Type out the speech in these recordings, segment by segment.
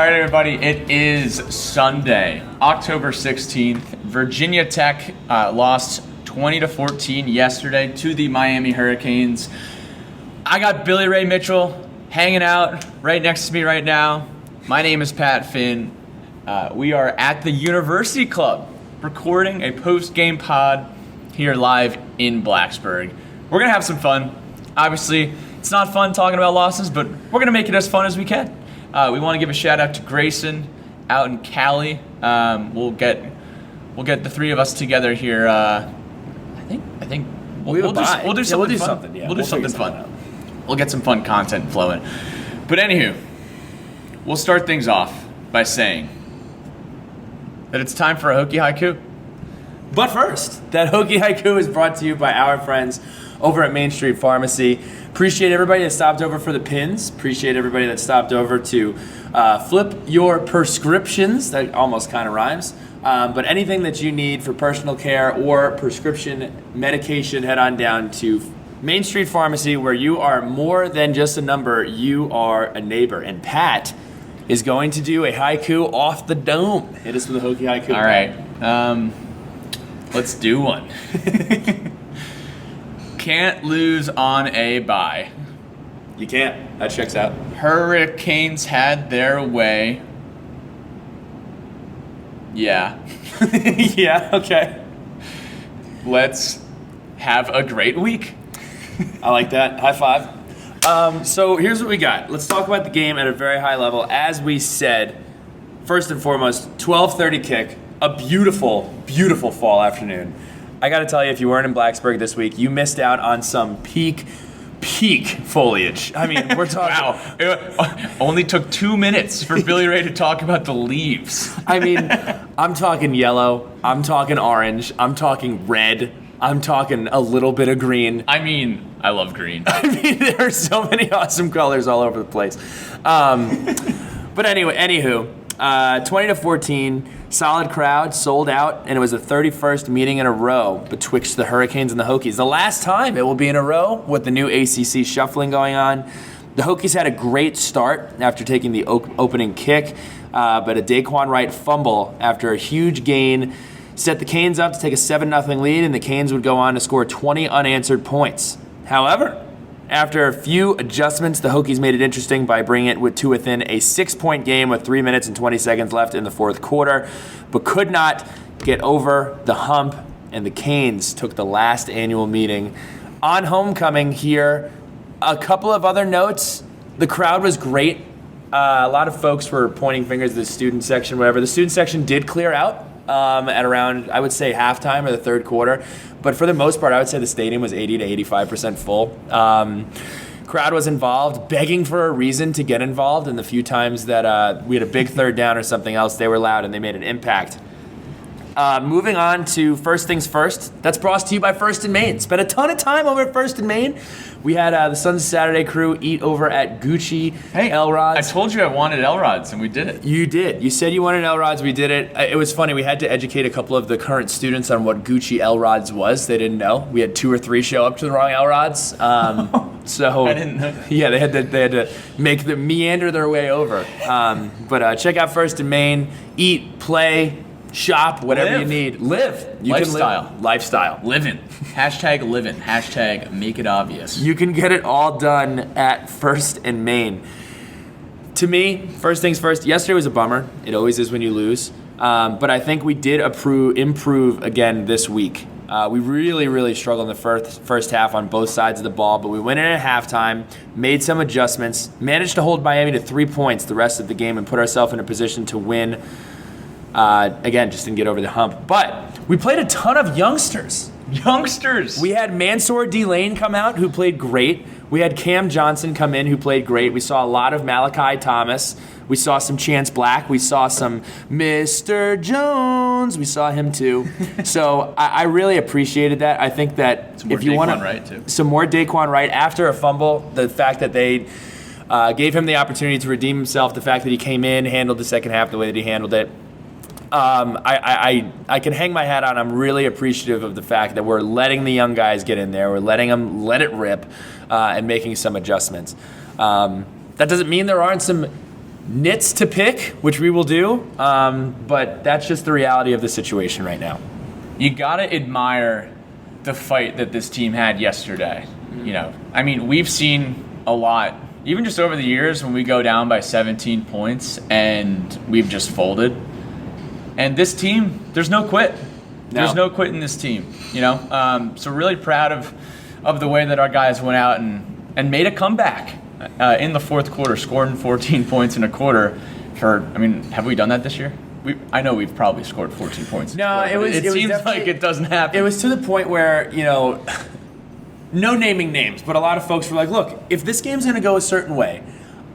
right, everybody, it is Sunday, October 16th. Virginia Tech lost 20-14 yesterday to the Miami Hurricanes. I got Billy Ray Mitchell hanging out right next to me right now. My name is Pat Finn. We are at the University Club recording a post-game pod here live in Blacksburg. We're going to have some fun. Obviously, it's not fun talking about losses, but we're going to make it as fun as we can. We want to give a shout out to Grayson out in Cali. We'll get the three of us together here. I think we'll do something fun. We'll do something fun. We'll get some fun content flowing. But anywho, we'll start things off by saying that it's time for a Hokie haiku. But first, that Hokie haiku is brought to you by our friends over at Main Street Pharmacy. Appreciate everybody that stopped over for the pins. Appreciate everybody that stopped over to flip your prescriptions. That almost kind of rhymes. But anything that you need for personal care or prescription medication, head on down to Main Street Pharmacy, where you are more than just a number. You are a neighbor. And Pat is going to do a haiku off the dome. Hit us with a Hokie haiku. All right. Let's do one. Can't lose on a bye. You can't. That checks out. Hurricanes had their way. Yeah. Yeah, okay. Let's have a great week. I like that. High five. So here's what we got. Let's talk about the game at a very high level. As we said, first and foremost, 12:30 kick. A beautiful, beautiful fall afternoon. I got to tell you, if you weren't in Blacksburg this week, you missed out on some peak foliage. I mean, we're talking... Wow. It only took 2 minutes for Billy Ray to talk about the leaves. I mean, I'm talking yellow. I'm talking orange. I'm talking red. I'm talking a little bit of green. I mean, I love green. I mean, there are so many awesome colors all over the place. But anyway, anywho, 20-14, solid crowd, sold out, and it was the 31st meeting in a row betwixt the Hurricanes and the Hokies. The last time it will be in a row with the new ACC shuffling going on. The Hokies had a great start after taking the opening kick, but a Daquan Wright fumble after a huge gain set the Canes up to take a 7-0 lead, and the Canes would go on to score 20 unanswered points. However, after a few adjustments, the Hokies made it interesting by bringing it to within a 6-point game with 3 minutes and 20 seconds left in the fourth quarter, but could not get over the hump, and the Canes took the last annual meeting. On homecoming here, a couple of other notes. The crowd was great. A lot of folks were pointing fingers at the student section, whatever. The student section did clear out at around, I would say, halftime or the third quarter. But for the most part, I would say the stadium was 80 to 85% full. Crowd was involved, begging for a reason to get involved. And the few times that we had a big third down or something else, they were loud and they made an impact. Moving on to First Things First. That's brought to you by First and Main. Spent a ton of time over at First and Main. We had the Sons of Saturday crew eat over at Gucci Elrod's. I told you I wanted Elrod's, and we did it. You did. You said you wanted Elrod's. We did it. It was funny. We had to educate a couple of the current students on what Gucci Elrod's was. They didn't know. We had 2 or 3 show up to the wrong Elrod's. So I didn't know. Yeah, they had to make them meander their way over. But check out First and Main. Eat, play, shop, whatever you need. Live. You Lifestyle. Can live. Lifestyle. Living. Hashtag living. Hashtag make it obvious. You can get it all done at First and Main. To me, first things first, yesterday was a bummer. It always is when you lose. But I think we did improve again this week. We really, really struggled in the first half on both sides of the ball, but we went in at halftime, made some adjustments, managed to hold Miami to 3 points the rest of the game and put ourselves in a position to win. Again, just didn't get over the hump. But we played a ton of youngsters. We had Mansour D-Lane come out, who played great. We had Cam Johnson come in, who played great. We saw a lot of Malachi Thomas. We saw some Chance Black. We saw some Mr. Jones. We saw him too. So I really appreciated that. I think that if you want some more Daquan Wright after a fumble, the fact that they gave him the opportunity to redeem himself, the fact that he came in, handled the second half the way that he handled it. I can hang my hat on. I'm really appreciative of the fact that we're letting the young guys get in there. We're letting them let it rip and making some adjustments. That doesn't mean there aren't some nits to pick, which we will do, but that's just the reality of the situation right now. You gotta admire the fight that this team had yesterday. You know, I mean, we've seen a lot, even just over the years, when we go down by 17 points and we've just folded. And this team, there's no quit. There's no quit in this team. You know, so really proud of the way that our guys went out and made a comeback in the fourth quarter, scoring 14 points in a quarter. Have we done that this year? I know we've probably scored 14 points. No, it seems like it doesn't happen. It was to the point where, you know, no naming names, but a lot of folks were like, look, if this game's going to go a certain way,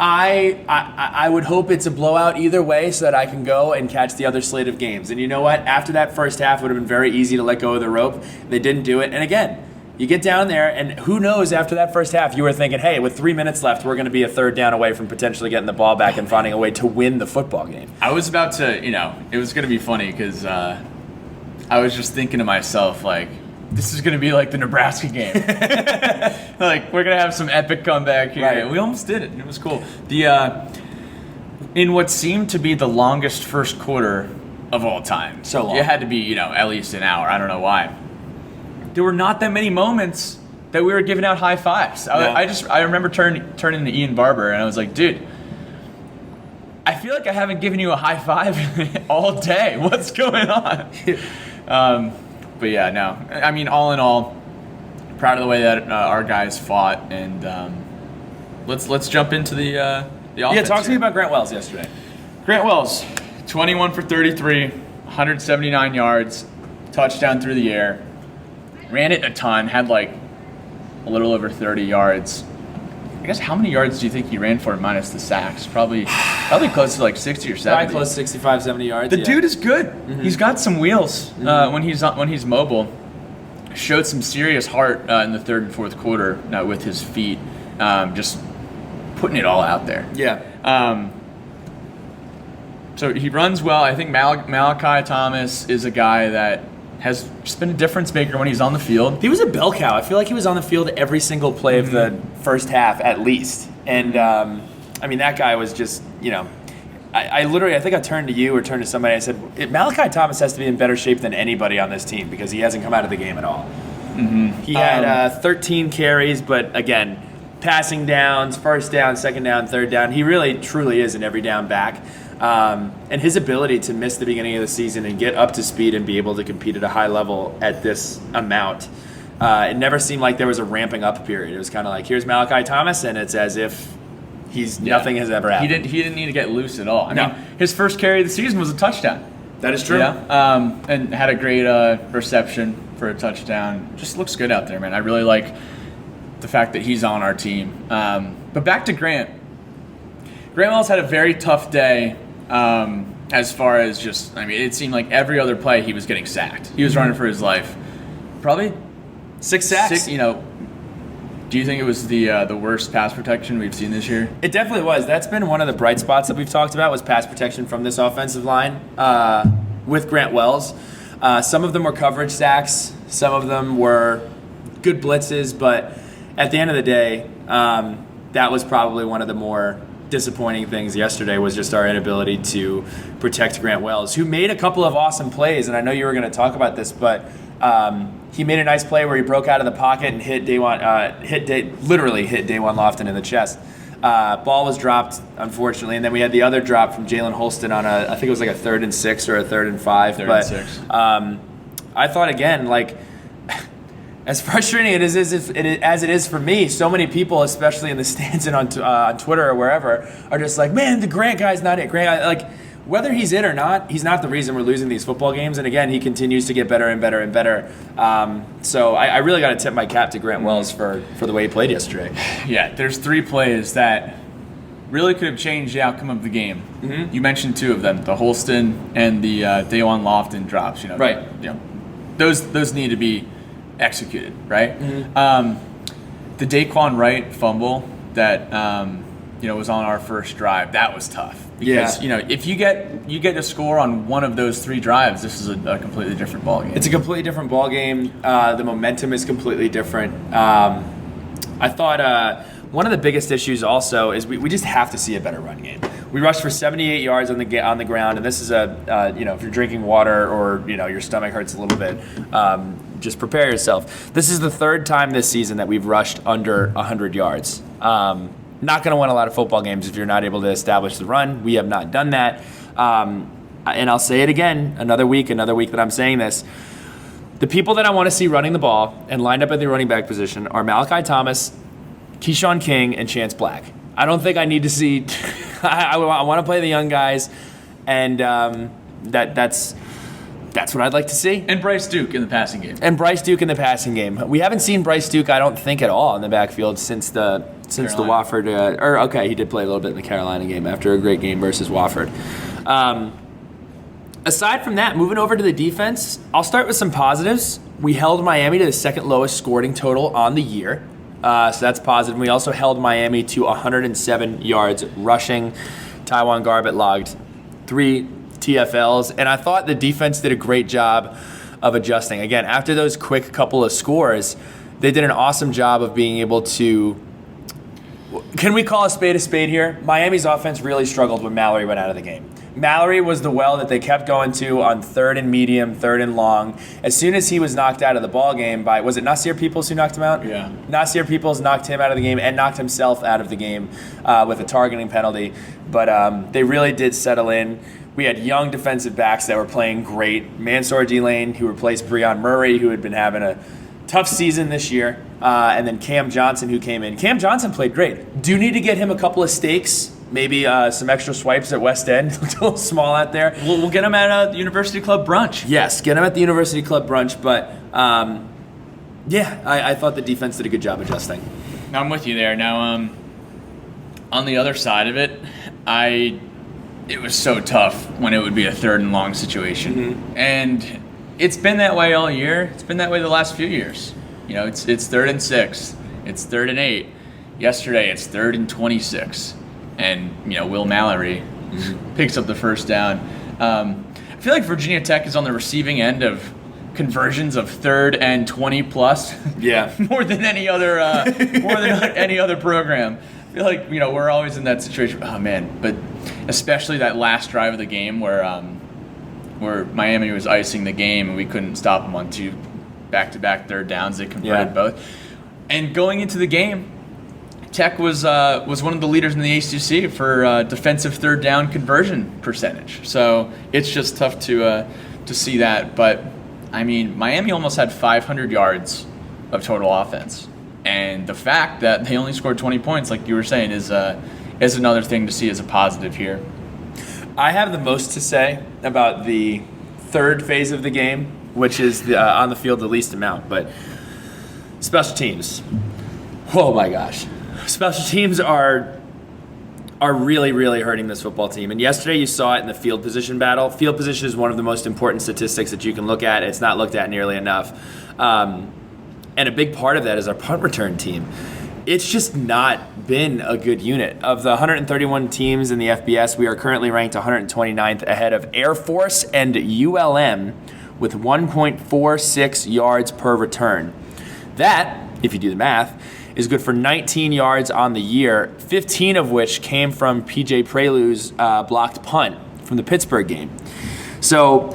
I would hope it's a blowout either way so that I can go and catch the other slate of games. And you know what? After that first half, it would have been very easy to let go of the rope. They didn't do it. And again, you get down there, and who knows, after that first half, you were thinking, hey, with 3 minutes left, we're going to be a third down away from potentially getting the ball back and finding a way to win the football game. I was about to, it was going to be funny because I was just thinking to myself, like, this is going to be like the Nebraska game. Like, we're going to have some epic comeback here. Right. We almost did it. It was cool. In what seemed to be the longest first quarter of all time. So long. It had to be, at least an hour. I don't know why. There were not that many moments that we were giving out high fives. No. I remember turning to Ian Barber, and I was like, dude, I feel like I haven't given you a high five all day. What's going on? But yeah, no. I mean, all in all, proud of the way that our guys fought, and let's jump into the offense. Yeah, talk to me about Grant Wells yesterday. Grant Wells, 21 for 33, 179 yards, touchdown through the air. Ran it a ton, had like a little over 30 yards. I guess how many yards do you think he ran for minus the sacks? Probably close to like 60 or 70. Probably close to 65, 70 yards. The dude is good. Mm-hmm. He's got some wheels when he's mobile. Showed some serious heart in the third and fourth quarter with his feet, just putting it all out there. Yeah. So he runs well. I think Malachi Thomas is a guy that has just been a difference maker when he's on the field. He was a bell cow. I feel like he was on the field every single play of the first half at least. And, that guy was just, I literally, I think I turned to you or turned to somebody, I said, Malachi Thomas has to be in better shape than anybody on this team because he hasn't come out of the game at all. Mm-hmm. He had 13 carries, but again, passing downs, first down, second down, third down. He really, truly is an every down back. And his ability to miss the beginning of the season and get up to speed and be able to compete at a high level at this amount, it never seemed like there was a ramping up period. It was kind of like, here's Malachi Thomas, and it's as if nothing has ever happened. He didn't need to get loose at all. I mean, his first carry of the season was a touchdown. That is true. Yeah, and had a great reception for a touchdown. Just looks good out there, man. I really like the fact that he's on our team. But back to Grant. Grant Wells had a very tough day as far as just, it seemed like every other play he was getting sacked. He was running for his life. Probably 6 sacks. Do you think it was the worst pass protection we've seen this year? It definitely was. That's been one of the bright spots that we've talked about was pass protection from this offensive line with Grant Wells. Some of them were coverage sacks. Some of them were good blitzes. But at the end of the day, that was probably one of the more disappointing things yesterday was just our inability to protect Grant Wells, who made a couple of awesome plays. And I know you were going to talk about this, but he made a nice play where he broke out of the pocket and literally hit Dawan Lofton in the chest. Ball was dropped, unfortunately, and then we had the other drop from Jalen Holston on I think it was like a 3rd and 6 or a 3rd and 5. Third and 6. I thought again, like, as frustrating as it is for me, so many people, especially in the stands and on Twitter or wherever, are just like, man, the Grant guy's not it. Whether he's in or not, he's not the reason we're losing these football games. And again, he continues to get better and better and better. So I really got to tip my cap to Grant Wells for the way he played yesterday. Yeah, there's 3 plays that really could have changed the outcome of the game. Mm-hmm. You mentioned 2 of them, the Holston and the Dawan Lofton drops. Right. Those need to be executed, right? Mm-hmm. The Daquan Wright fumble that was on our first drive, that was tough. Because if you get a score on one of those 3 drives, this is a completely different ball game. It's a completely different ball game. The momentum is completely different. I thought one of the biggest issues also is we just have to see a better run game. We rushed for 78 yards on the ground, and this is if you're drinking water or your stomach hurts a little bit, just prepare yourself. This is the third time this season that we've rushed under 100 yards. Not going to win a lot of football games if you're not able to establish the run. We have not done that. And I'll say it again, another week that I'm saying this. The people that I want to see running the ball and lined up at the running back position are Malachi Thomas, Keyshawn King, and Chance Black. I don't think I need to see. I want to play the young guys, and that's what I'd like to see. And Bryce Duke in the passing game. We haven't seen Bryce Duke, I don't think, at all in the backfield since the Wofford. He did play a little bit in the Carolina game after a great game versus Wofford. Aside from that, moving over to the defense, I'll start with some positives. We held Miami to the second lowest scoring total on the year. So that's positive. We also held Miami to 107 yards rushing. Tywan Garbett logged 3 TFLs, and I thought the defense did a great job of adjusting. Again, after those quick couple of scores, they did an awesome job of being able to. Can we call a spade here? Miami's offense really struggled when Mallory went out of the game. Mallory was the well that they kept going to on 3rd and medium, 3rd and long. As soon as he was knocked out of the ball game by, was it Nasir Peoples who knocked him out? Yeah. Nasir Peoples knocked him out of the game and knocked himself out of the game with a targeting penalty. But they really did settle in. We had young defensive backs that were playing great. Mansour D-Lane, who replaced Breon Murray, who had been having a tough season this year. And then Cam Johnson, who came in. Cam Johnson played great. Do need to get him a couple of stakes. Maybe some extra swipes at West End. Looked a little small out there. We'll get him at the University Club brunch. Yes, get him at the University Club brunch. But, I thought the defense did a good job adjusting. I'm with you there. Now, on the other side of it, it was so tough when it would be a 3rd and long situation. Mm-hmm. And it's been that way all year. It's been that way the last few years. It's 3rd and 6. It's 3rd and 8. Yesterday, it's 3rd and 26. And, Will Mallory picks up the first down. I feel like Virginia Tech is on the receiving end of conversions of 3rd and 20 plus. Yeah. more than any other program. I feel like, we're always in that situation. Oh, man. But especially that last drive of the game where Miami was icing the game and we couldn't stop them on 2 back-to-back 3rd downs. They converted both. And going into the game, Tech was one of the leaders in the ACC for defensive 3rd down conversion percentage. So it's just tough to see that. But, Miami almost had 500 yards of total offense. And the fact that they only scored 20 points, like you were saying, is another thing to see as a positive here. I have the most to say about the 3rd phase of the game, which is on the field the least amount. But special teams. Oh, my gosh. Special teams are really, really hurting this football team. And yesterday you saw it in the field position battle. Field position is one of the most important statistics that you can look at. It's not looked at nearly enough. And a big part of that is our punt return team. It's just not been a good unit. Of the 131 teams in the FBS, we are currently ranked 129th ahead of Air Force and ULM with 1.46 yards per return. That, if you do the math, is good for 19 yards on the year, 15 of which came from PJ Prelu's blocked punt from the Pittsburgh game. So,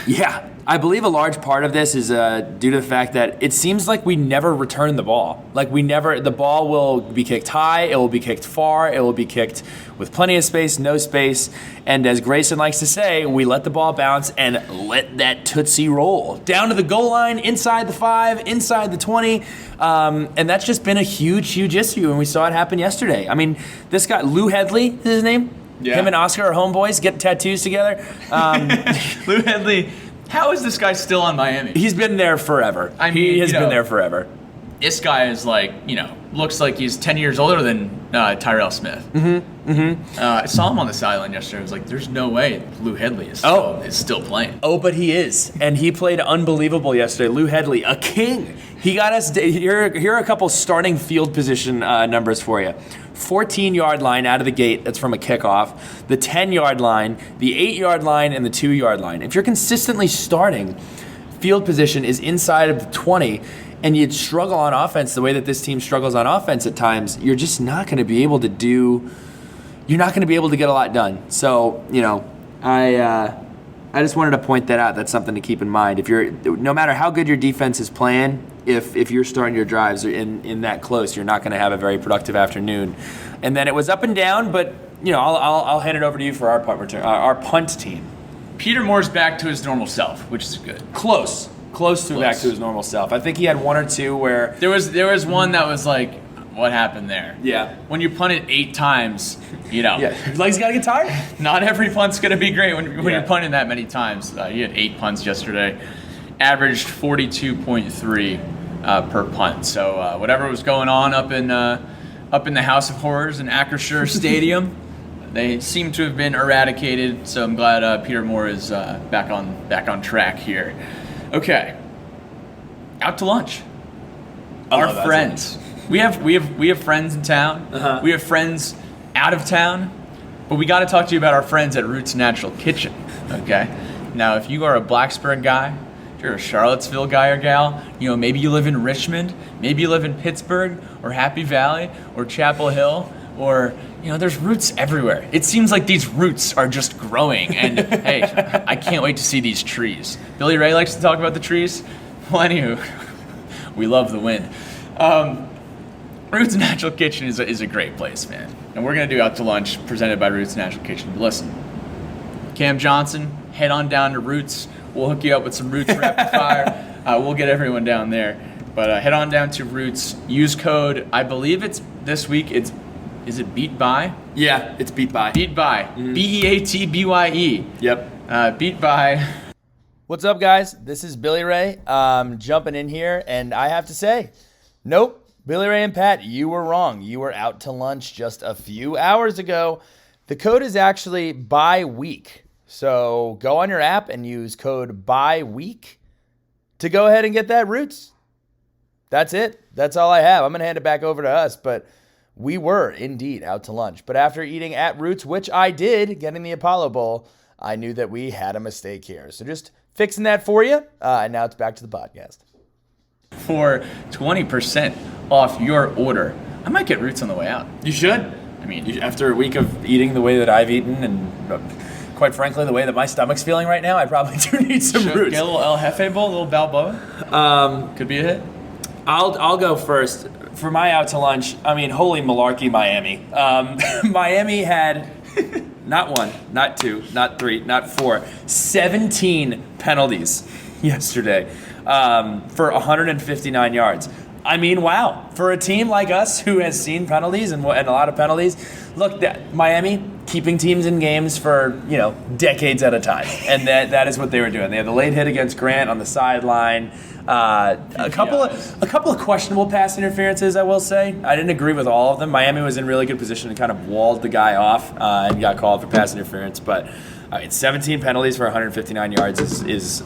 yeah, I believe a large part of this is due to the fact that it seems like we never return the ball. The ball will be kicked high, it will be kicked far, it will be kicked with plenty of space, no space. And as Grayson likes to say, we let the ball bounce and let that Tootsie roll. Down to the goal line, inside the 5, inside the 20. And that's just been a huge, huge issue, and we saw it happen yesterday. This guy, Lou Headley is his name? Yeah. Him and Oscar are homeboys, get tattoos together. Lou Headley. How is this guy still on Miami? He's been there forever. He has been there forever. This guy is looks like he's 10 years older than Tyrell Smith. Mm-hmm. Mm-hmm. I saw him on the sideline yesterday. I was like, there's no way Lou Headley is still playing. Oh, but he is. And he played unbelievable yesterday. Lou Headley, a king. He got us, here are a couple starting field position numbers for you. 14-yard line out of the gate, that's from a kickoff. The 10-yard line, the 8-yard line, and the 2-yard line. If you're consistently starting, field position is inside of the 20, and you'd struggle on offense the way that this team struggles on offense at times, you're just not going to be able to do you're not going to be able to get a lot done. So, I just wanted to point that out. That's something to keep in mind. No matter how good your defense is playing, if you're starting your drives in that close, you're not going to have a very productive afternoon. And then it was up and down, but I'll hand it over to you for our punt team. Peter Moore's back to his normal self, which is good. Close back to his normal self. I think he had one or two where there was one that was like, what happened there? Yeah. When you punt it 8 times, Yeah, your legs got to get tired. Not every punt's going to be great when you're punting that many times. He had 8 punts yesterday, averaged 42.3 per punt. So whatever was going on up in the House of Horrors in Acrisure Stadium, they seem to have been eradicated. So I'm glad Peter Moore is back on track here. Okay, out to lunch. Our friends. We have friends in town. Uh-huh. We have friends out of town, but we got to talk to you about our friends at Roots Natural Kitchen. Okay. Now, if you are a Blacksburg guy, if you're a Charlottesville guy or gal, maybe you live in Richmond, maybe you live in Pittsburgh or Happy Valley or Chapel Hill, or there's roots everywhere. It seems like these roots are just growing, and hey, I can't wait to see these trees. Billy Ray likes to talk about the trees. Well, anywho, we love the wind. Roots Natural Kitchen is a great place, man. And we're going to do Out to Lunch presented by Roots Natural Kitchen. But listen, Cam Johnson, head on down to Roots. We'll hook you up with some Roots Rapid Fire. We'll get everyone down there. But head on down to Roots. Use code, I believe it's this week, is it Beat By? Yeah, it's Beat By. Beat By. Mm-hmm. BEATBYE. Yep. Beat By. What's up, guys? This is Billy Ray jumping in here, and I have to say, nope. Billy Ray and Pat, you were wrong. You were out to lunch just a few hours ago. The code is actually by week. So go on your app and use code by week to go ahead and get that Roots. That's it. That's all I have. I'm going to hand it back over to us, but we were indeed out to lunch. But after eating at Roots, which I did, getting the Apollo Bowl, I knew that we had a mistake here. So just fixing that for you. And now it's back to the podcast. For 20% off your order. I might get Roots on the way out. You should. I mean, after a week of eating the way that I've eaten, and quite frankly, the way that my stomach's feeling right now, I probably do need some Roots. Get a little El Jefe bowl, a little Balboa. Could be a hit. I'll go first. For my out to lunch, holy malarkey, Miami. Miami had not 1, not 2, not 3, not 4, 17 penalties yesterday for 159 yards. Wow. For a team like us who has seen penalties and a lot of penalties, look, Miami keeping teams in games for, decades at a time. And that is what they were doing. They had the late hit against Grant on the sideline. A couple of questionable pass interferences, I will say. I didn't agree with all of them. Miami was in really good position and kind of walled the guy off and got called for pass interference. But 17 penalties for 159 yards is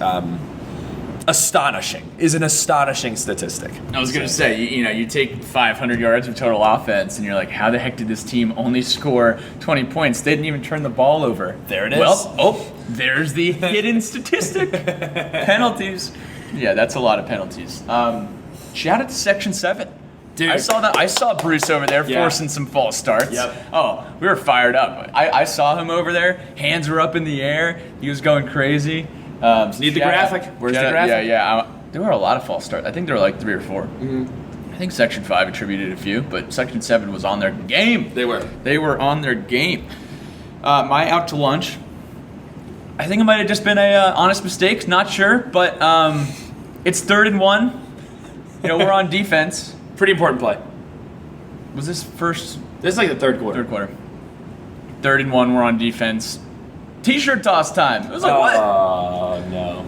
astonishing. Is an astonishing statistic. I was going to say, you take 500 yards of total offense, and you're like, how the heck did this team only score 20 points? They didn't even turn the ball over. There it is. Well, there's the hidden statistic. Penalties. Yeah, that's a lot of penalties. Shout out to Section 7. Dude. I saw that. I saw Bruce over there forcing some false starts. Yep. Oh, we were fired up. I saw him over there. Hands were up in the air. He was going crazy. Need the graphic. Where's the graphic? Yeah. There were a lot of false starts. I think there were like 3 or 4. Mm-hmm. I think Section 5 attributed a few, but Section 7 was on their game. They were on their game. My out to lunch, I think it might have just been a honest mistake. Not sure, but it's 3rd and 1. We're on defense. Pretty important play. Was this first? This is like the third quarter. 3rd and 1. We're on defense. T-shirt toss time. It was like, what? Oh, no.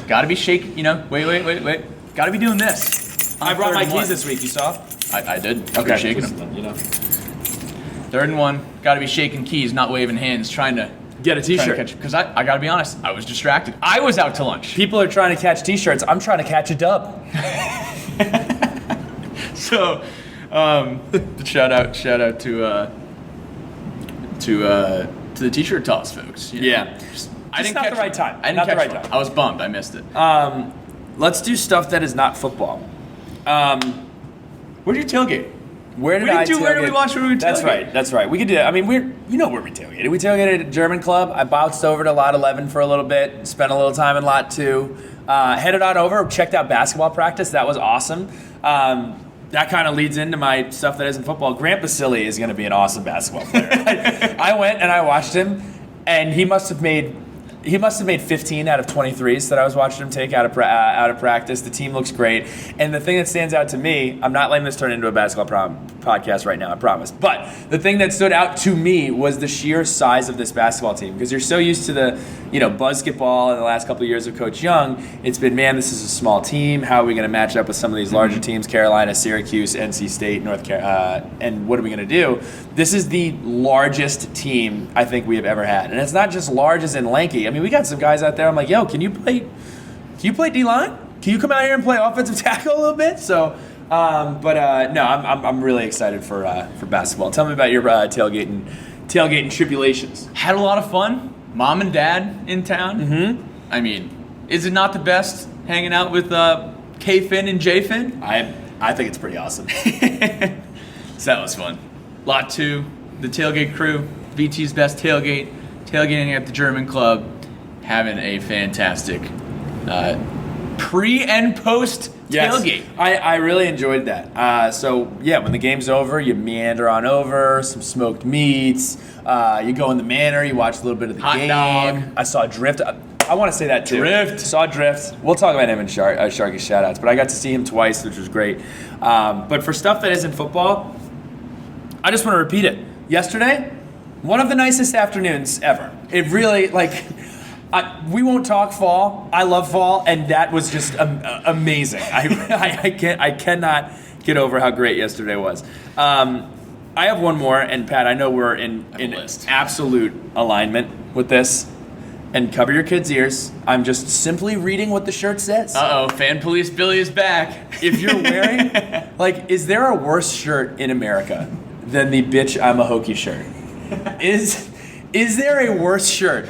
Gotta be shaking. Wait. Gotta be doing this. I brought my keys this week. You saw? I did. Okay. Shaking them. 3rd and 1. Gotta be shaking keys, not waving hands, trying to get a T-shirt. Because I gotta be honest, I was distracted. I was out to lunch. People are trying to catch T-shirts. I'm trying to catch a dub. So, shout out to the T-shirt toss folks. Yeah. I didn't not catch the right time. I didn't not catch the right one. time. I was bummed. I missed it. Let's do stuff that is not football. Where'd you tailgate? Where did We I didn't do where did we watch, where did we That's tailgate? right. That's right. We could do that. I mean, you know where we tailgated. We tailgated at a German club. I bounced over to Lot 11 for a little bit. Spent a little time in Lot 2. Headed on over. Checked out basketball practice. That was awesome. That kind of leads into my stuff that isn't football. Grant Basile is going to be an awesome basketball player. I went and I watched him, and he must have made 15 out of 23s that I was watching him take out of practice. The team looks great. And the thing that stands out to me, I'm not letting this turn into a basketball podcast right now, I promise. But the thing that stood out to me was the sheer size of this basketball team. Because you're so used to the, basketball in the last couple of years of Coach Young. It's been, man, this is a small team. How are we going to match up with some of these larger teams? Carolina, Syracuse, NC State, North Carolina, and what are we going to do? This is the largest team I think we have ever had. And it's not just large as in lanky. I mean, we got some guys out there. I'm like, yo, can you play D-line? Can you come out here and play offensive tackle a little bit? So, no, I'm really excited for basketball. Tell me about your tailgating tribulations. Had a lot of fun. Mom and Dad in town. Mm-hmm. I mean, is it not the best hanging out with K-Fin and J-Fin? I think it's pretty awesome. So that was fun. Lot 2, the tailgate crew, VT's best tailgating at the German club, having a fantastic pre and post tailgate. I really enjoyed that. When the game's over, you meander on over, some smoked meats. You go in the manor, you watch a little bit of the Hot game. dog. I saw Drift. I want to say that too. Drift. Saw Drift. We'll talk about him in Sharky shoutouts, but I got to see him twice, which was great. But for stuff that isn't football, I just want to repeat it. Yesterday, one of the nicest afternoons ever. It really, we won't talk fall. I love fall, and that was just amazing. I cannot get over how great yesterday was. I have one more, and Pat, I know we're in absolute alignment with this. And cover your kids' ears. I'm just simply reading what the shirt says. Uh-oh, Fan Police Billy is back. If you're wearing, is there a worse shirt in America than the bitch I'm a Hokie shirt? Is there a worse shirt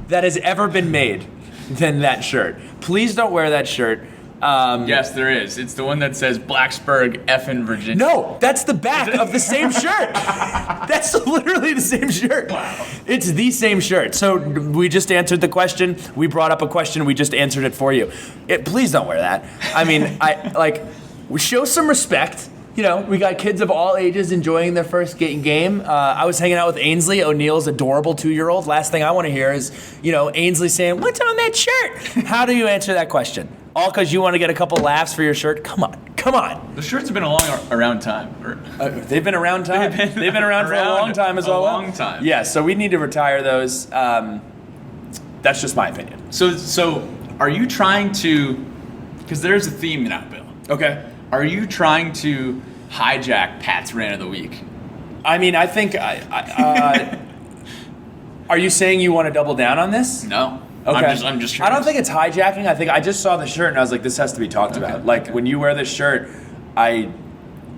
that has ever been made than that shirt? Please don't wear that shirt. Yes, there is. It's the one that says Blacksburg, effing Virginia. No, that's the back of the same shirt. That's literally the same shirt. Wow. It's the same shirt. So we just answered the question. We brought up a question. We just answered it for you. Please don't wear that. I mean, we show some respect. We got kids of all ages enjoying their first game. I was hanging out with Ainsley, O'Neill's adorable 2-year-old. Last thing I want to hear is, Ainsley saying, "What's on that shirt?" How do you answer that question? All because you want to get a couple laughs for your shirt? Come on. The shirts have been around time. They've been around time. They've been around for a long time as well. A long time. Yeah, so we need to retire those. That's just my opinion. So are you trying to, because there's a theme now, Bill. Okay. Are you trying to hijack Pat's rant of the week? I mean, I think, are you saying you want to double down on this? No. Okay. I'm just I don't think it's hijacking. I just saw the shirt and I was like, this has to be talked about. When you wear this shirt, you're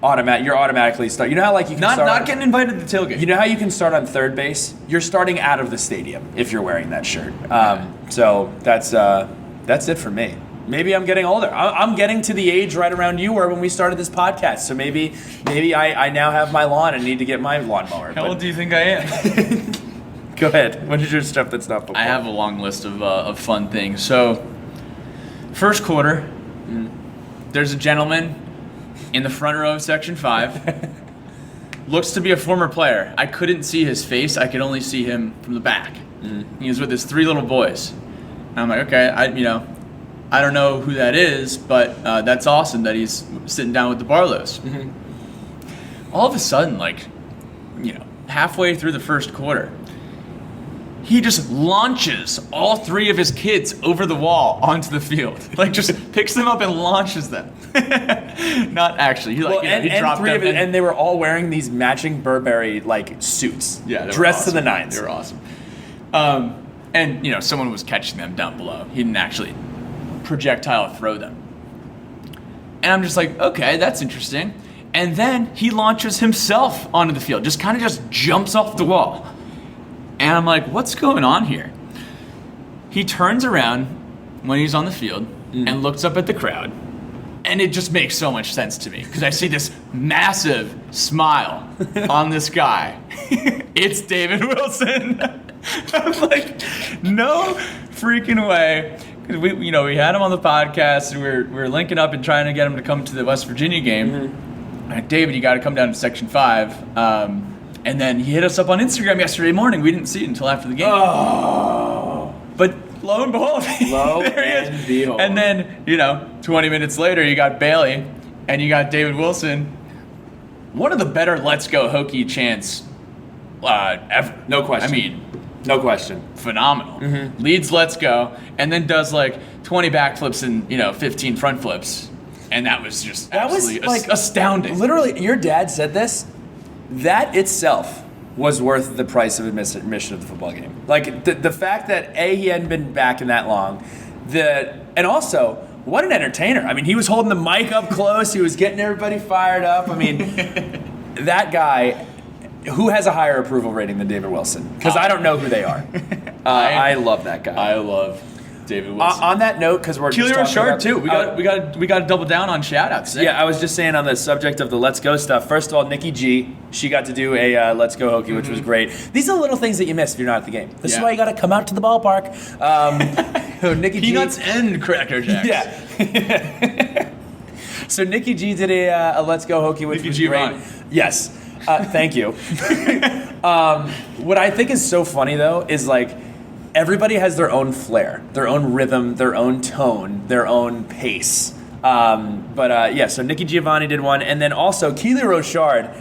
automatically start. You know how you can not getting invited to the tailgate. You know how you can start on third base? You're starting out of the stadium if you're wearing that shirt. So that's it for me. Maybe I'm getting older. I'm getting to the age right around you were when we started this podcast. So maybe I now have my lawn and need to get my lawnmower. How old do you think I am? Go ahead. What is your stuff that's not football? I have a long list of fun things. So, first quarter, there's a gentleman in the front row of Section 5. Looks to be a former player. I couldn't see his face. I could only see him from the back. He was with his 3 little boys. And I'm like, okay, I don't know who that is, but that's awesome that he's sitting down with the Barlows. All of a sudden, halfway through the first quarter, he just launches all 3 of his kids over the wall onto the field. Just picks them up and launches them. Not actually. He dropped them. And they were all wearing these matching Burberry suits. Yeah, dressed awesome. to the nines. They were awesome. And someone was catching them down below. He didn't actually projectile throw them. And I'm just like, okay, that's interesting. And then he launches himself onto the field. Just jumps off the wall. And I'm like, what's going on here? He turns around when he's on the field and looks up at the crowd And it just makes so much sense to me because I see this massive smile on this guy. It's David Wilson. I'm like, no freaking way. Because we had him on the podcast and we were linking up and trying to get him to come to the West Virginia game. Mm-hmm. Like, David, you got to come down to Section 5. And then he hit us up on Instagram yesterday morning. We didn't see it until after the game. Oh. But lo and behold, there he is. Behold. And then, 20 minutes later, you got Bailey and you got David Wilson. One of the better Let's Go Hokie chants ever. No question. I mean, no question. Phenomenal. Mm-hmm. Leads Let's Go and then does like 20 backflips and 15 front flips. And that was just absolutely astounding. Literally, your dad said this. That itself was worth the price of admission of the football game. Like the fact that he hadn't been back in that long, and also what an entertainer. I mean, he was holding the mic up close. He was getting everybody fired up. I mean, that guy. Who has a higher approval rating than David Wilson? Because I don't know who they are. I love that guy. I love David Wilson. On that note, because we're Keely Rochard too. We got to double down on shout outs. Yeah, I was just saying on the subject of the Let's Go stuff. First of all, Nikki G, she got to do a Let's Go Hokie, which was great. These are the little things that you miss if you're not at the game. This is why you got to come out to the ballpark. Nikki Peanuts G, and Cracker Jacks. Yeah. So Nikki G did a Let's Go Hokie, which was great. Yes. Thank you. What I think is so funny though is like everybody has their own flair, their own rhythm, their own tone, their own pace. So Nikki Giovanni did one, and then also Keely Rochard.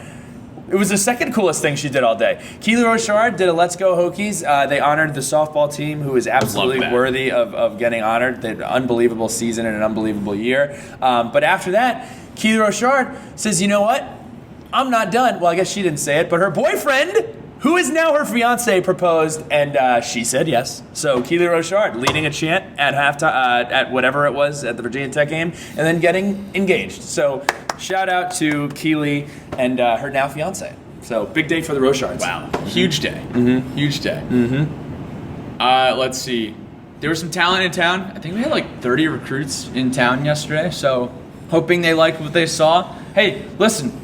It was the second coolest thing she did all day. Keely Rochard did a Let's Go Hokies. They honored the softball team, who is absolutely worthy of getting honored. They had an unbelievable season and an unbelievable year. But after that, Keely Rochard says, you know what? I'm not done. Well, I guess she didn't say it, but her boyfriend, who is now her fiance, proposed, and she said yes. So Keely Rochard leading a chant at halftime, at whatever it was at the Virginia Tech game, and then getting engaged. So shout out to Keely and her now fiance. So big day for the Rochards. Wow, huge day. Mm-hmm. Huge day. Mm-hmm. Let's see. There was some talent in town. I think we had like 30 recruits in town yesterday. So hoping they liked what they saw. Hey, listen.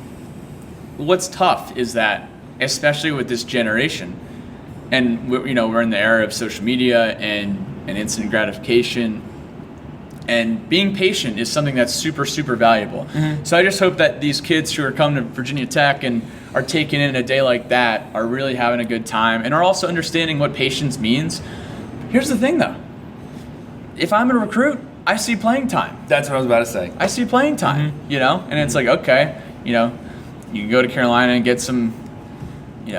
What's tough is that, especially with this generation, and we're in the era of social media and instant gratification, and being patient is something that's super, super valuable. Mm-hmm. So I just hope that these kids who are coming to Virginia Tech and are taking in a day like that are really having a good time and are also understanding what patience means. Here's the thing, though. If I'm a recruit, I see playing time. That's what I was about to say. I see playing time, and it's like, okay, you can go to Carolina and get some,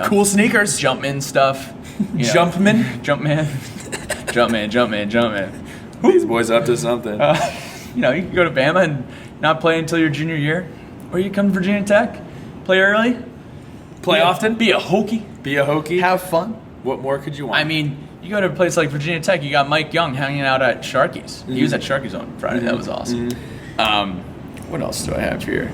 cool sneakers, Jumpman stuff. Jumpman. These boys up to something. You can go to Bama and not play until your junior year, or you come to Virginia Tech, play early, play often, be a Hokie, have fun. What more could you want? I mean, you go to a place like Virginia Tech, you got Mike Young hanging out at Sharky's. Mm-hmm. He was at Sharky's on Friday. Mm-hmm. That was awesome. Mm-hmm. What else do I have here?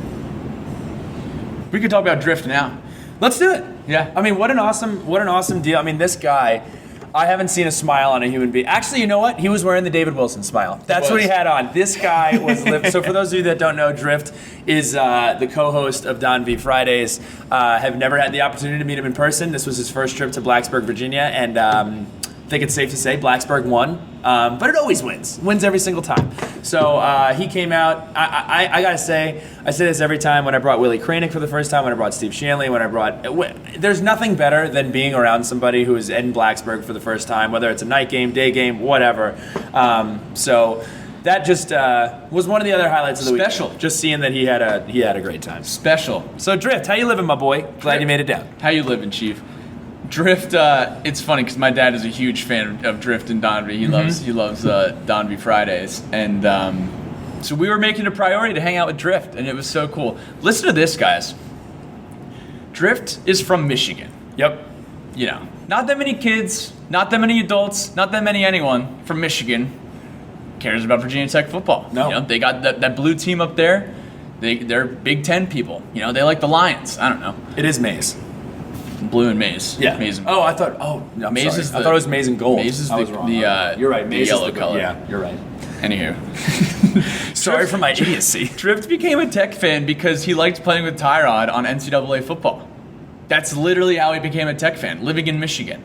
We could talk about Drift now. Let's do it. Yeah. I mean, what an awesome deal. I mean, this guy, I haven't seen a smile on a human being. Actually, you know what? He was wearing the David Wilson smile. That's what he had on. This guy was So for those of you that don't know, Drift is the co-host of Don V Fridays. Have never had the opportunity to meet him in person. This was his first trip to Blacksburg, Virginia, and I think it's safe to say Blacksburg won. But it always wins every single time. So he came out. I gotta say, I say this every time when I brought Willie Kranick for the first time, when I brought Steve Shanley, there's nothing better than being around somebody who is in Blacksburg for the first time, whether it's a night game, day game, whatever. So that just was one of the other highlights of the weekend. Special. Just seeing that he had a great time. Special. So Drift, how you living, my boy? Glad you made it down. How you living, Chief? Drift, it's funny because my dad is a huge fan of Drift and Don V. He loves Don V Fridays, and so we were making it a priority to hang out with Drift, and it was so cool. Listen to this, guys. Drift is from Michigan. Yep. Not that many kids, not that many adults, not that many anyone from Michigan cares about Virginia Tech football. No. They got that blue team up there. They're Big Ten people. They like the Lions. I don't know. It is maize. Blue and maize. Yeah. Maize and I thought. Oh, no, maize sorry. is I thought it was maize and gold. Maize is I was wrong. You're right. Maize the yellow is color. Yeah, you're right. Anywho, Sorry for my idiocy. Drift became a Tech fan because he liked playing with Tyrod on NCAA football. That's literally how he became a Tech fan, living in Michigan.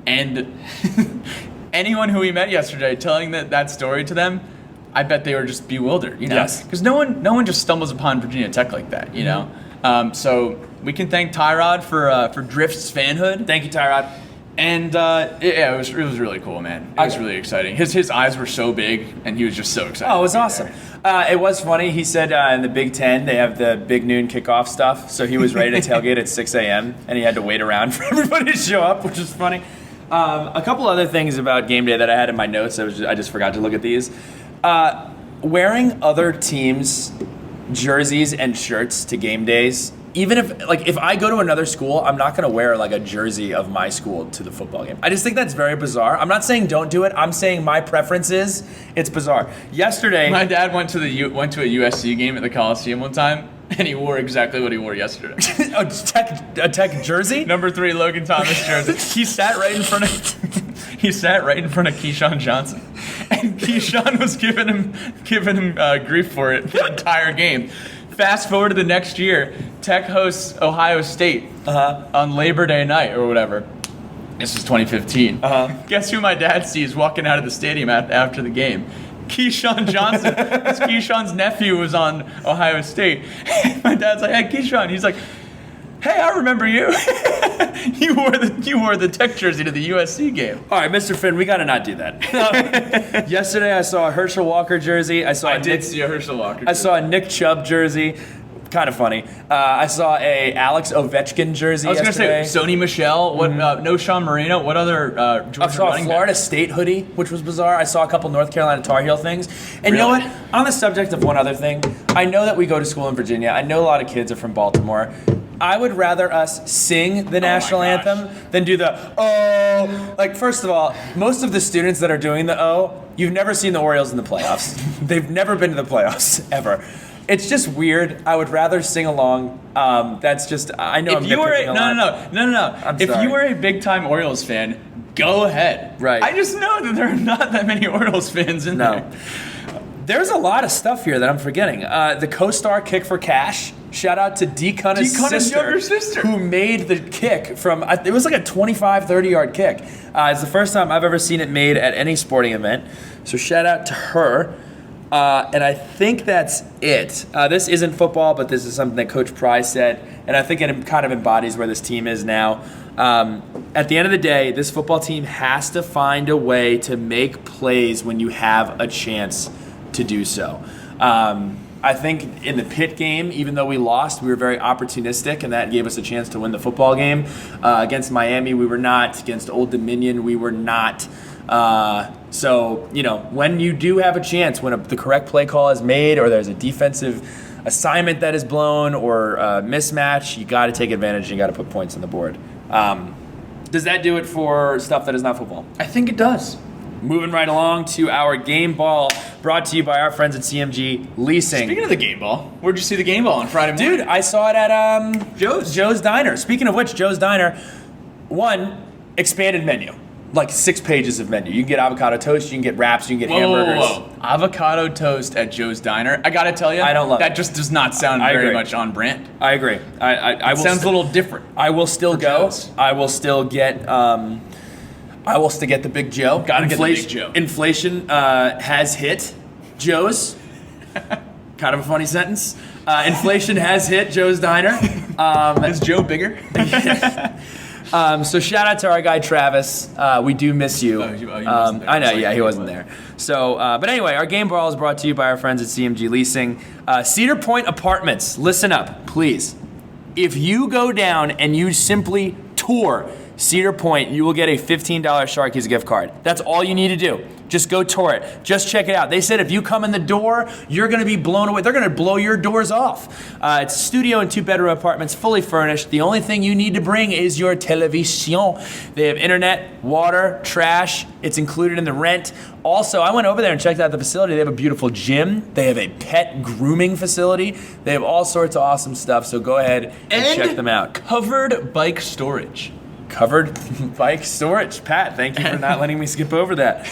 And anyone who we met yesterday telling that story to them, I bet they were just bewildered, Yes. Because no one just stumbles upon Virginia Tech like that, So we can thank Tyrod for Drift's fanhood. Thank you, Tyrod. And it was really cool, man. It was really exciting. His eyes were so big, and he was just so excited. Oh, it was awesome. It was funny. He said in the Big Ten they have the big noon kickoff stuff, so he was ready to tailgate at 6 a.m. and he had to wait around for everybody to show up, which is funny. A couple other things about game day that I had in my notes. I just forgot to look at these. Wearing other teams' jerseys and shirts to game days. Even if I go to another school, I'm not going to wear like a jersey of my school to the football game. I just think that's very bizarre. I'm not saying don't do it. I'm saying my preference is it's bizarre. Yesterday, my dad went to a USC game at the Coliseum one time, and he wore exactly what he wore yesterday. a tech jersey? Number 3 Logan Thomas jersey. He sat right in front of Keyshawn Johnson, and Keyshawn was giving him grief for it the entire game. Fast forward to the next year, Tech hosts Ohio State on Labor Day night or whatever. This is 2015. Guess who my dad sees walking out of the stadium after the game? Keyshawn Johnson. Because Keyshawn's nephew was on Ohio State. My dad's like, "Hey, Keyshawn." He's like, "Hey, I remember you. You wore the Tech jersey to the USC game." All right, Mr. Finn, we got to not do that. Yesterday, I saw a Herschel Walker jersey. I did see a Herschel Walker jersey. I saw a Nick Chubb jersey. Kind of funny. I saw a Alex Ovechkin jersey yesterday. I was going to say Sony Michel. What? No Sean Marino. What other Georgia I saw a running Florida back? State hoodie, which was bizarre. I saw a couple North Carolina Tar Heel things. And you know what? On the subject of one other thing, I know that we go to school in Virginia. I know a lot of kids are from Baltimore. I would rather us sing the national anthem than do the oh. Like, first of all, most of the students that are doing the oh, you've never seen the Orioles in the playoffs. They've never been to the playoffs, ever. It's just weird. I would rather sing along. That's just, I know I'm nitpicking a lot. No. If sorry. you were a big-time Orioles fan, go ahead. Right. I just know that there are not that many Orioles fans in there. There's a lot of stuff here that I'm forgetting. The co-star kick for cash. Shout out to D. Cunna's younger sister, who made the kick from, it was like a 25, 30-yard kick. It's the first time I've ever seen it made at any sporting event. So shout out to her. And I think that's it. This isn't football, but this is something that Coach Pry said, and I think it kind of embodies where this team is now. At the end of the day, this football team has to find a way to make plays when you have a chance to do so. I think in the Pitt game, even though we lost, we were very opportunistic, and that gave us a chance to win the football game. Against Miami, we were not. Against Old Dominion, we were not. So, when you do have a chance, when the correct play call is made or there's a defensive assignment that is blown or a mismatch, you got to take advantage and you got to put points on the board. Does that do it for stuff that is not football? I think it does. Moving right along to our game ball, brought to you by our friends at CMG Leasing. Speaking of the game ball, where'd you see the game ball on Friday morning? Dude, I saw it at Joe's Diner. Speaking of which, Joe's Diner, expanded menu. Like 6 pages of menu. You can get avocado toast, you can get wraps, you can get hamburgers. Whoa. Avocado toast at Joe's Diner. I gotta tell you, I don't love that. it. Just does not sound very much on brand. I agree. It sounds a little different. I will still go. Joe's. I will still get. The Big Joe. Gotta get the Big Joe. Inflation has hit Joe's. Kind of a funny sentence. Inflation has hit Joe's Diner. Is Joe bigger? So shout out to our guy Travis. We do miss you. He wasn't there. I know, yeah, he wasn't there. So, but anyway, our game ball is brought to you by our friends at CMG Leasing. Cedar Point Apartments. Listen up, please. If you go down and you simply tour Cedar Point, you will get a $15 Sharky's gift card. That's all you need to do. Just go tour it. Just check it out. They said if you come in the door, you're going to be blown away. They're going to blow your doors off. It's a studio and 2-bedroom apartments, fully furnished. The only thing you need to bring is your television. They have internet, water, trash. It's included in the rent. Also, I went over there and checked out the facility. They have a beautiful gym. They have a pet grooming facility. They have all sorts of awesome stuff. So go ahead and check them out. Covered bike storage. Covered bike storage. Pat, thank you for not letting me skip over that.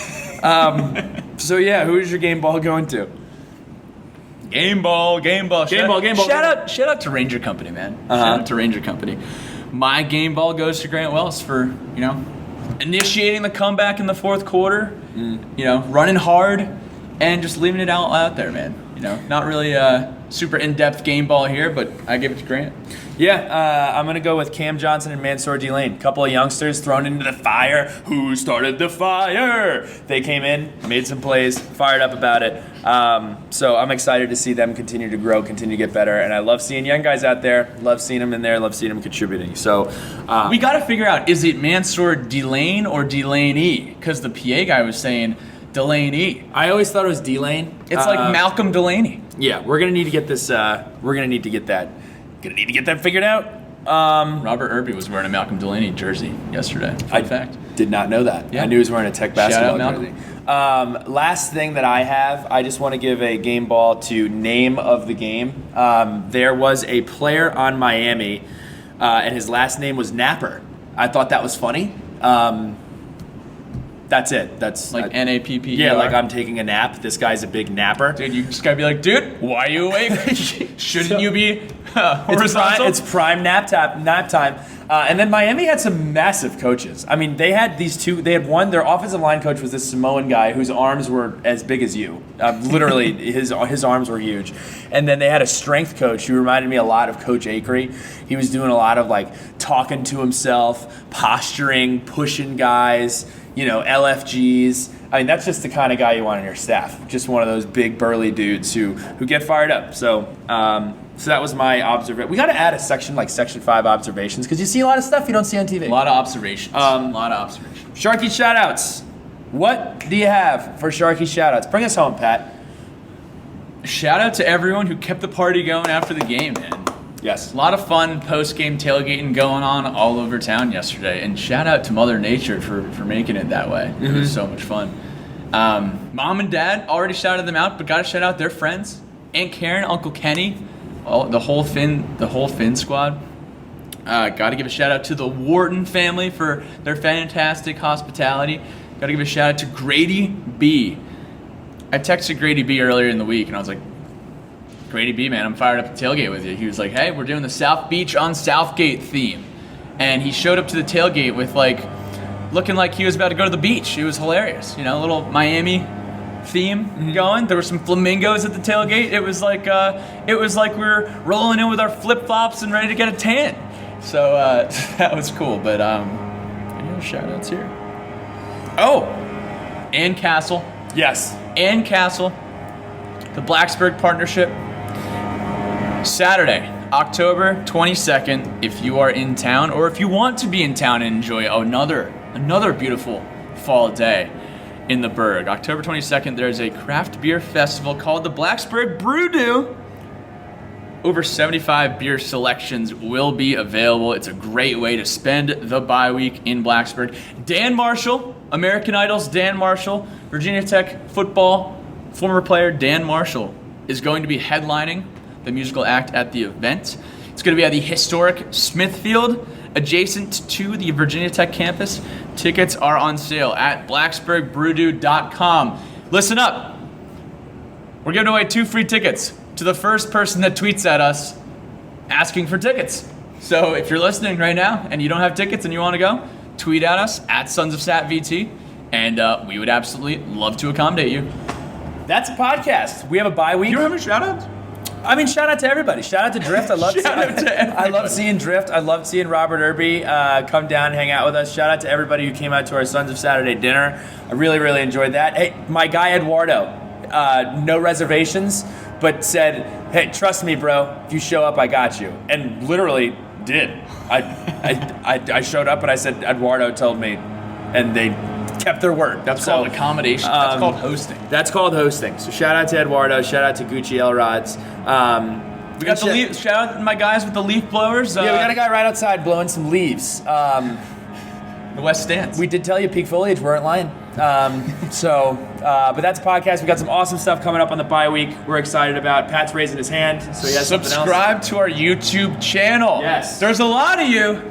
So yeah, who is your game ball going to? Game ball. Game ball. Shout out to Ranger Company, man. Shout out to Ranger Company. My game ball goes to Grant Wells for, initiating the comeback in the fourth quarter, running hard and just leaving it out there, man. Not really super in-depth game ball here, but I give it to Grant. Yeah, I'm going to go with Cam Johnson and Mansour Delane. Couple of youngsters thrown into the fire. Who started the fire? They came in, made some plays, fired up about it. So I'm excited to see them continue to grow, continue to get better. And I love seeing young guys out there. Love seeing them in there. Love seeing them contributing. So we got to figure out, is it Mansour Delane or Delaney? Because the PA guy was saying Delaney. I always thought it was Delane. It's like Malcolm Delaney. Yeah, we're going to need to get this. We're going to need to get that. Figured out. Robert Irby was wearing a Malcolm Delaney jersey yesterday. Fun fact. Did not know that. Yeah. I knew he was wearing a Tech basketball jersey. Last thing that I have, I just want to give a game ball to name of the game. There was a player on Miami, and his last name was Napper. I thought that was funny. That's it. That's like N-A-P-P. Yeah, like I'm taking a nap. This guy's a big napper. Dude, you just gotta be like, dude, why are you awake? Shouldn't you be horizontal? It's prime nap time. And then Miami had some massive coaches. I mean, they had these two. They had one. Their offensive line coach was this Samoan guy whose arms were as big as you. Literally, his arms were huge. And then they had a strength coach who reminded me a lot of Coach Acree. He was doing a lot of talking to himself, posturing, pushing guys. LFGs. I mean, that's just the kind of guy you want on your staff. Just one of those big burly dudes who get fired up. So that was my observation. We got to add a section like Section 5 observations because you see a lot of stuff you don't see on TV. A lot of observations. Sharky shoutouts. What do you have for Sharky shoutouts? Bring us home, Pat. Shout out to everyone who kept the party going after the game, man. Yes. A lot of fun post-game tailgating going on all over town yesterday. And shout out to Mother Nature for making it that way. It was so much fun. Mom and Dad already shouted them out, but got to shout out their friends. Aunt Karen, Uncle Kenny, the whole Finn squad. Got to give a shout out to the Wharton family for their fantastic hospitality. Got to give a shout out to Grady B. I texted Grady B earlier in the week, and I was like, Grady B, man, I'm fired up to tailgate with you. He was like, hey, we're doing the South Beach on Southgate theme. And he showed up to the tailgate with looking like he was about to go to the beach. It was hilarious. A little Miami theme going. There were some flamingos at the tailgate. It was like we were rolling in with our flip-flops and ready to get a tan. So that was cool. But any shout outs here? Oh, Ann Castle. Yes. Ann Castle, the Blacksburg Partnership. Saturday, October 22nd, if you are in town or if you want to be in town and enjoy another beautiful fall day in the Berg. October 22nd, there's a craft beer festival called the Blacksburg Brew. Over 75 beer selections will be available. It's a great way to spend the bye week in Blacksburg. Dan Marshall, American Idol's Dan Marshall, Virginia Tech football former player Dan Marshall is going to be headlining the musical act at the event. It's going to be at the historic Smithfield, adjacent to the Virginia Tech campus. Tickets are on sale at blacksburgbrewdew.com. Listen up. We're giving away 2 free tickets to the first person that tweets at us asking for tickets. So if you're listening right now and you don't have tickets and you want to go, tweet at us at Sons of Sat VT, and we would absolutely love to accommodate you. That's a podcast. We have a bye week. You don't have any shout-outs? I mean, shout out to everybody. Shout out to Drift. I love seeing Drift. I love seeing Robert Irby come down and hang out with us. Shout out to everybody who came out to our Sons of Saturday dinner. I really, really enjoyed that. Hey, my guy Eduardo, no reservations, but said, hey, trust me, bro. If you show up, I got you. And literally did. I showed up and I said, Eduardo told me, and they kept their word. That's called accommodation. That's called hosting. That's called hosting. So shout out to Eduardo. Shout out to Gucci L Rods. We got the leaf. Shout out to my guys with the leaf blowers. Yeah, we got a guy right outside blowing some leaves. The West Stands. We did tell you peak foliage. Weren't lying. But that's a podcast. We got some awesome stuff coming up on the bye week. We're excited about. Pat's raising his hand, so he has something else. Subscribe to our YouTube channel. Yes. There's a lot of you.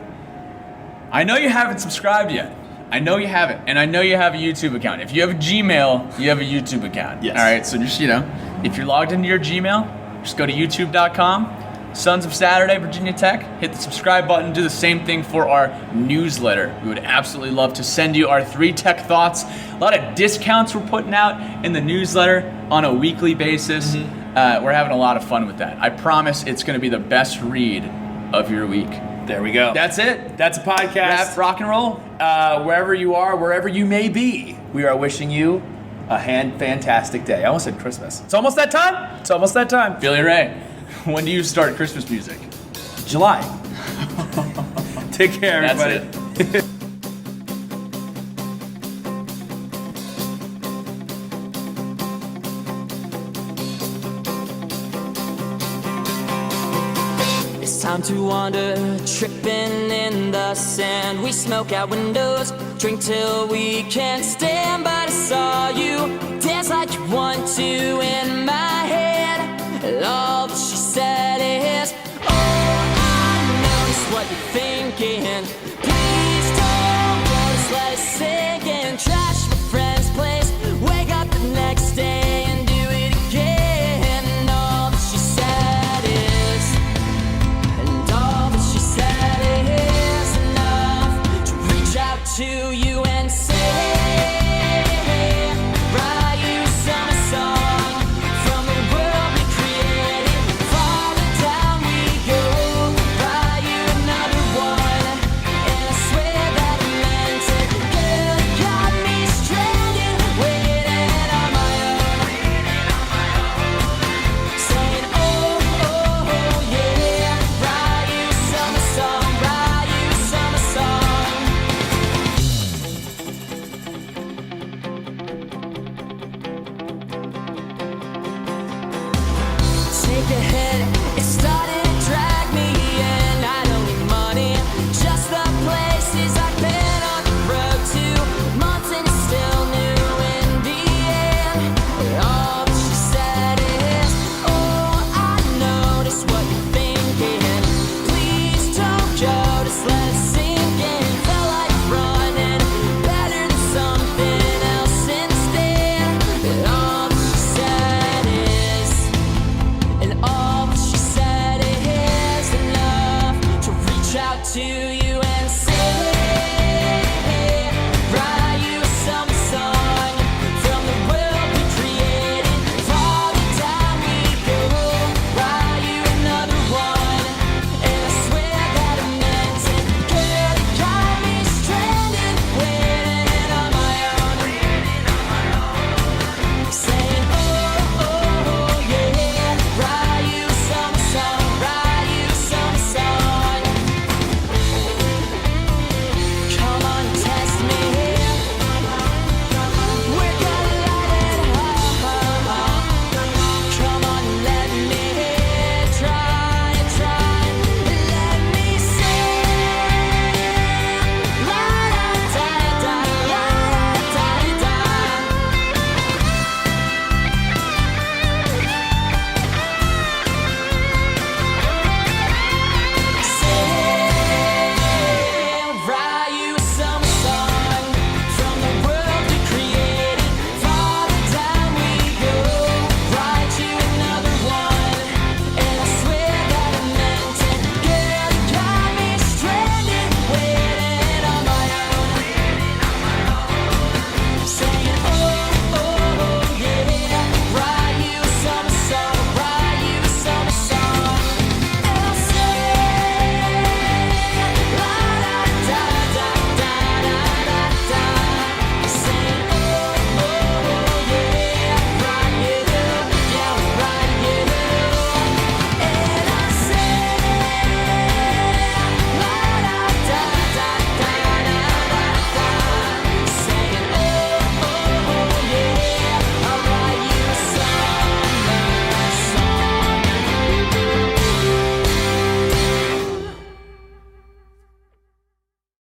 I know you haven't subscribed yet. I know you haven't, and I know you have a YouTube account. If you have a Gmail, you have a YouTube account. Yes. All right, so just, If you're logged into your Gmail, just go to youtube.com. Sons of Saturday, Virginia Tech. Hit the subscribe button. Do the same thing for our newsletter. We would absolutely love to send you our 3 tech thoughts. A lot of discounts we're putting out in the newsletter on a weekly basis. We're having a lot of fun with that. I promise it's going to be the best read of your week. There we go. That's it. That's a podcast. Rap, rock and roll. Wherever you are, wherever you may be, we are wishing you a fantastic day. I almost said Christmas. It's almost that time. It's almost that time. Billy Ray, when do you start Christmas music? July. Take care, everybody. That's it. It's time to wander, tripping in the sand. We smoke out windows, drink till we can't stand. But I saw you dance like you want to in my head. All that she said is, oh, I know just what you're thinking. Please don't go, just let it sink in. Trash my friend's place, wake up the next day and do it again. And all that she said is, and all that she said is enough to reach out to you and say, write you some song from the world we created. Farther down we go, write you another one, and I swear that I meant it. Girl, you got me stranded, waiting on my own, saying, oh, oh, oh, yeah. Write you some song, write you some song. Take a hit.